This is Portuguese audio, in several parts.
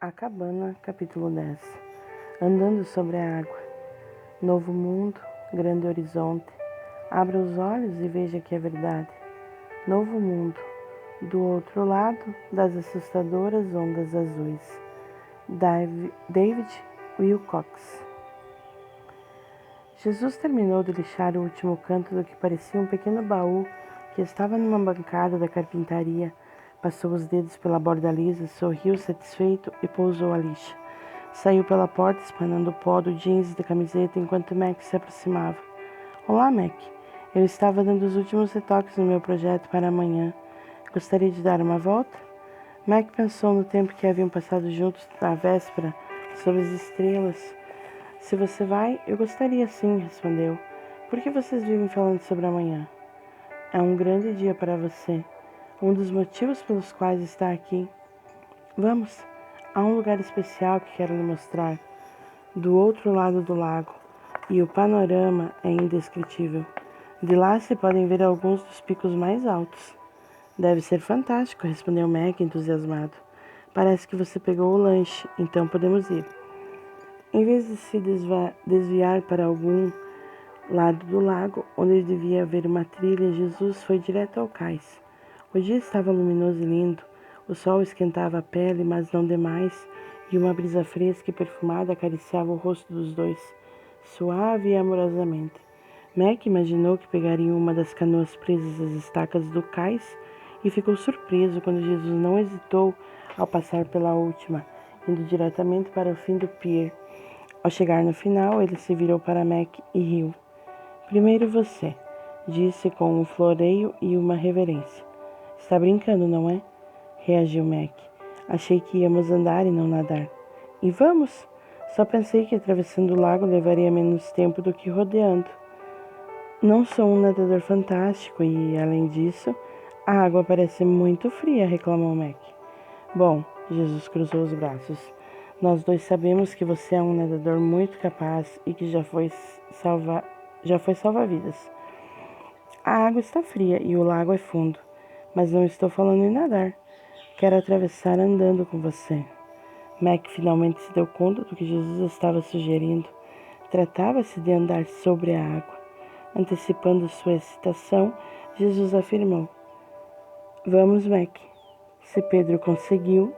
A Cabana, capítulo 10. Andando sobre a água. Novo mundo, grande horizonte. Abra os olhos e veja que é verdade. Novo mundo, do outro lado das assustadoras ondas azuis. David Wilcox. Jesus terminou de lixar o último canto do que parecia um pequeno baú que estava numa bancada da carpintaria. Passou os dedos pela borda lisa, sorriu satisfeito e pousou a lixa. Saiu pela porta espanando o pó do jeans e da camiseta enquanto Mac se aproximava. Olá, Mac. Eu estava dando os últimos retoques no meu projeto para amanhã. Gostaria de dar uma volta? Mac pensou no tempo que haviam passado juntos na véspera, sob as estrelas. Se você vai, eu gostaria sim, respondeu. Por que vocês vivem falando sobre amanhã? É um grande dia para você. Um dos motivos pelos quais está aqui. Vamos, há um lugar especial que quero lhe mostrar, do outro lado do lago, e o panorama é indescritível. De lá se podem ver alguns dos picos mais altos. Deve ser fantástico, respondeu Mac entusiasmado. Parece que você pegou o lanche, então podemos ir. Em vez de se desviar para algum lado do lago, onde devia haver uma trilha, Jesus foi direto ao cais. O dia estava luminoso e lindo. O sol esquentava a pele, mas não demais, e uma brisa fresca e perfumada acariciava o rosto dos dois, suave e amorosamente. Mac imaginou que pegariam uma das canoas presas às estacas do cais e ficou surpreso quando Jesus não hesitou ao passar pela última, indo diretamente para o fim do pier. Ao chegar no final, ele se virou para Mac e riu. Primeiro você, disse com um floreio e uma reverência. Está brincando, não é? Reagiu Mac. Achei que íamos andar e não nadar. E vamos? Só pensei que atravessando o lago levaria menos tempo do que rodeando. Não sou um nadador fantástico e, além disso, a água parece muito fria, reclamou Mac. Bom, Jesus cruzou os braços. Nós dois sabemos que você é um nadador muito capaz e que já foi salva-vidas. A água está fria e o lago é fundo, mas não estou falando em nadar. Quero atravessar andando com você. Mac finalmente se deu conta do que Jesus estava sugerindo. Tratava-se de andar sobre a água. Antecipando sua excitação, Jesus afirmou: Vamos, Mac. Se Pedro conseguiu.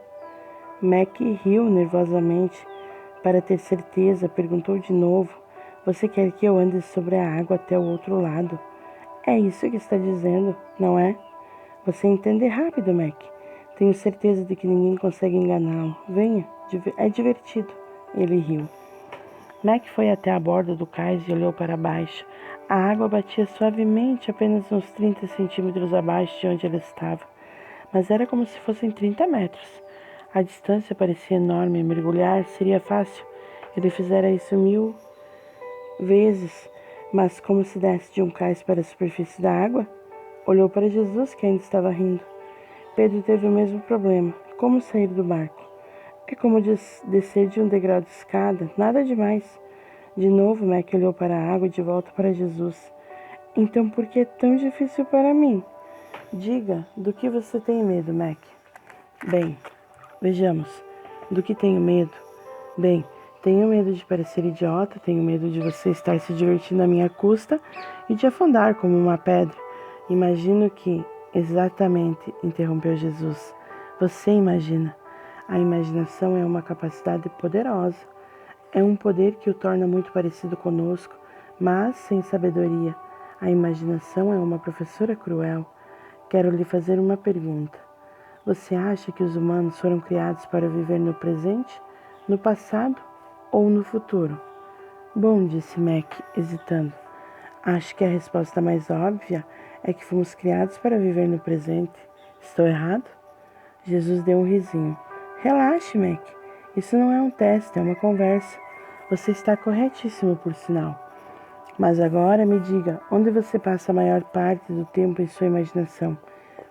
Mac riu nervosamente. Para ter certeza, perguntou de novo: Você quer que eu ande sobre a água até o outro lado? É isso que está dizendo, não é? Você entende rápido, Mac. Tenho certeza de que ninguém consegue enganá-lo. Venha, é divertido. Ele riu. Mac foi até a borda do cais e olhou para baixo. A água batia suavemente apenas uns 30 centímetros abaixo de onde ele estava. Mas era como se fossem 30 metros. A distância parecia enorme. Mergulhar seria fácil. Ele fizera isso 1000 vezes. Mas como se desce de um cais para a superfície da água? Olhou para Jesus, que ainda estava rindo. Pedro teve o mesmo problema. Como sair do barco? É como descer de um degrau de escada, nada demais. De novo, Mac olhou para a água e de volta para Jesus. Então por que é tão difícil para mim? Diga, do que você tem medo, Mac? Bem, vejamos. Do que tenho medo? Bem, tenho medo de parecer idiota, tenho medo de você estar se divertindo à minha custa e de afundar como uma pedra. Imagino que... Exatamente, interrompeu Jesus. Você imagina. A imaginação é uma capacidade poderosa. É um poder que o torna muito parecido conosco, mas sem sabedoria. A imaginação é uma professora cruel. Quero lhe fazer uma pergunta. Você acha que os humanos foram criados para viver no presente, no passado ou no futuro? Bom, disse Mac, hesitando. Acho que a resposta mais óbvia é que fomos criados para viver no presente. Estou errado? Jesus deu um risinho. Relaxe, Mac. Isso não é um teste, é uma conversa. Você está corretíssimo, por sinal. Mas agora me diga, onde você passa a maior parte do tempo em sua imaginação?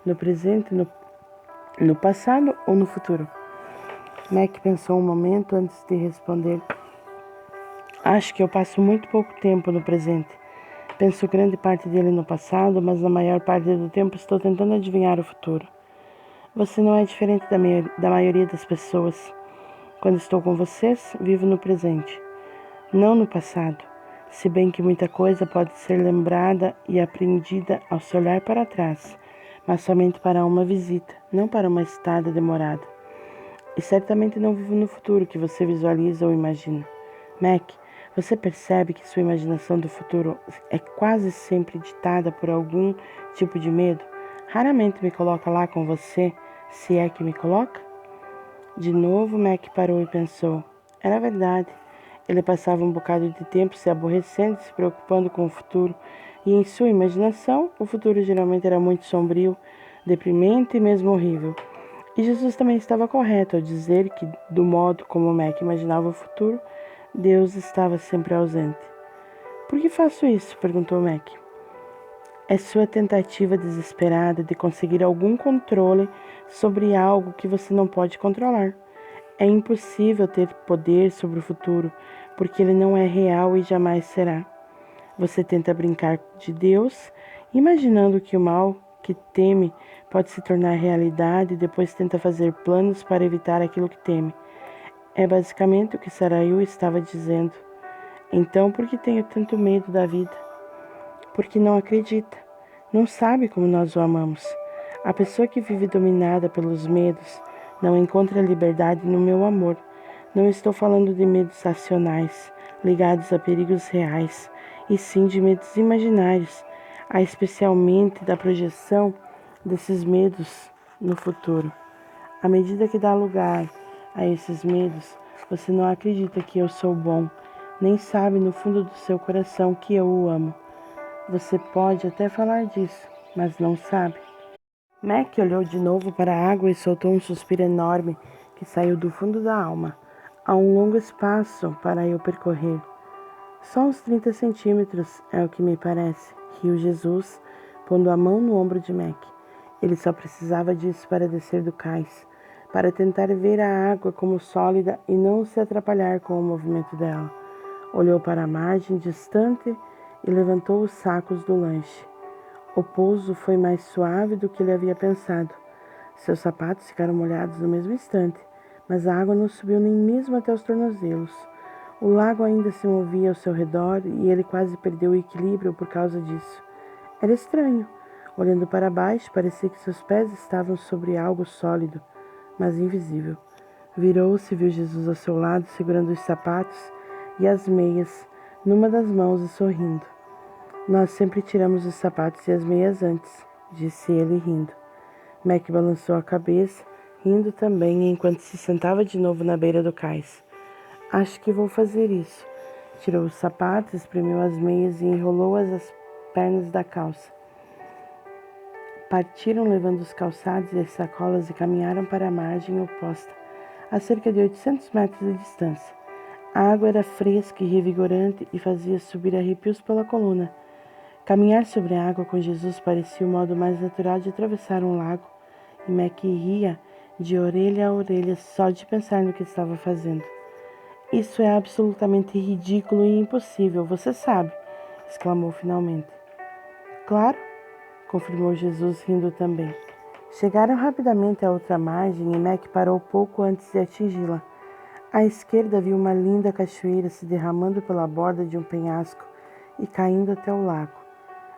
No presente, no passado ou no futuro? Mac pensou um momento antes de responder. Acho que eu passo muito pouco tempo no presente. Penso grande parte dele no passado, mas na maior parte do tempo estou tentando adivinhar o futuro. Você não é diferente da maioria das pessoas. Quando estou com vocês, vivo no presente, não no passado, se bem que muita coisa pode ser lembrada e aprendida ao se olhar para trás, mas somente para uma visita, não para uma estada demorada. E certamente não vivo no futuro que você visualiza ou imagina. Mac, você percebe que sua imaginação do futuro é quase sempre ditada por algum tipo de medo? Raramente me coloca lá com você, se é que me coloca? De novo, Mac parou e pensou. Era verdade. Ele passava um bocado de tempo se aborrecendo, se preocupando com o futuro, e em sua imaginação, o futuro geralmente era muito sombrio, deprimente e mesmo horrível. E Jesus também estava correto ao dizer que, do modo como Mac imaginava o futuro, Deus estava sempre ausente. Por que faço isso? Perguntou Mac. É sua tentativa desesperada de conseguir algum controle sobre algo que você não pode controlar. É impossível ter poder sobre o futuro, porque ele não é real e jamais será. Você tenta brincar de Deus, imaginando que o mal que teme pode se tornar realidade e depois tenta fazer planos para evitar aquilo que teme. É basicamente o que Sarayu estava dizendo. Então, por que tenho tanto medo da vida? Porque não acredita. Não sabe como nós o amamos. A pessoa que vive dominada pelos medos não encontra liberdade no meu amor. Não estou falando de medos racionais, ligados a perigos reais, e sim de medos imaginários, especialmente da projeção desses medos no futuro. À medida que dá lugar a esses medos, você não acredita que eu sou bom, nem sabe no fundo do seu coração que eu o amo. Você pode até falar disso, mas não sabe. Mac olhou de novo para a água e soltou um suspiro enorme que saiu do fundo da alma. Há um longo espaço para eu percorrer. Só uns 30 centímetros é o que me parece, riu Jesus, pondo a mão no ombro de Mac. Ele só precisava disso para descer do cais, para tentar ver a água como sólida e não se atrapalhar com o movimento dela. Olhou para a margem distante e levantou os sacos do lanche. O pouso foi mais suave do que ele havia pensado. Seus sapatos ficaram molhados no mesmo instante, mas a água não subiu nem mesmo até os tornozelos. O lago ainda se movia ao seu redor e ele quase perdeu o equilíbrio por causa disso. Era estranho. Olhando para baixo, parecia que seus pés estavam sobre algo sólido, mas invisível. Virou-se e viu Jesus ao seu lado, segurando os sapatos e as meias numa das mãos e sorrindo. Nós sempre tiramos os sapatos e as meias antes, disse ele rindo. Mac balançou a cabeça, rindo também, enquanto se sentava de novo na beira do cais. Acho que vou fazer isso. Tirou os sapatos, espremeu as meias e enrolou-as às pernas da calça. Partiram levando os calçados e as sacolas e caminharam para a margem oposta, a cerca de 800 metros de distância. A água era fresca e revigorante e fazia subir arrepios pela coluna. Caminhar sobre a água com Jesus parecia o modo mais natural de atravessar um lago, e Mac ria de orelha a orelha só de pensar no que estava fazendo. Isso é absolutamente ridículo e impossível, você sabe, exclamou finalmente. Claro, confirmou Jesus rindo também. Chegaram rapidamente à outra margem e Mac parou pouco antes de atingi-la. À esquerda viu uma linda cachoeira se derramando pela borda de um penhasco e caindo até o lago.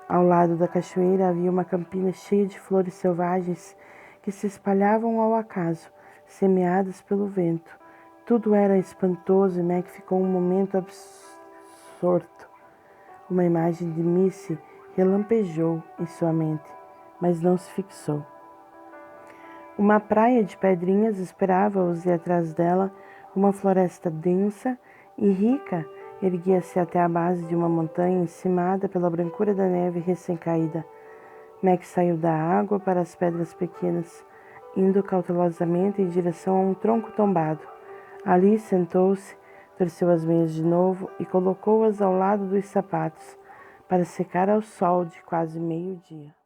Ao lado da cachoeira havia uma campina cheia de flores selvagens que se espalhavam ao acaso, semeadas pelo vento. Tudo era espantoso e Mac ficou um momento absorto. Uma imagem de Missy relampejou em sua mente, mas não se fixou. Uma praia de pedrinhas esperava-os e atrás dela uma floresta densa e rica erguia-se até a base de uma montanha encimada pela brancura da neve recém-caída. Mac saiu da água para as pedras pequenas, indo cautelosamente em direção a um tronco tombado. Ali sentou-se, torceu as meias de novo e colocou-as ao lado dos sapatos, para secar ao sol de quase meio-dia.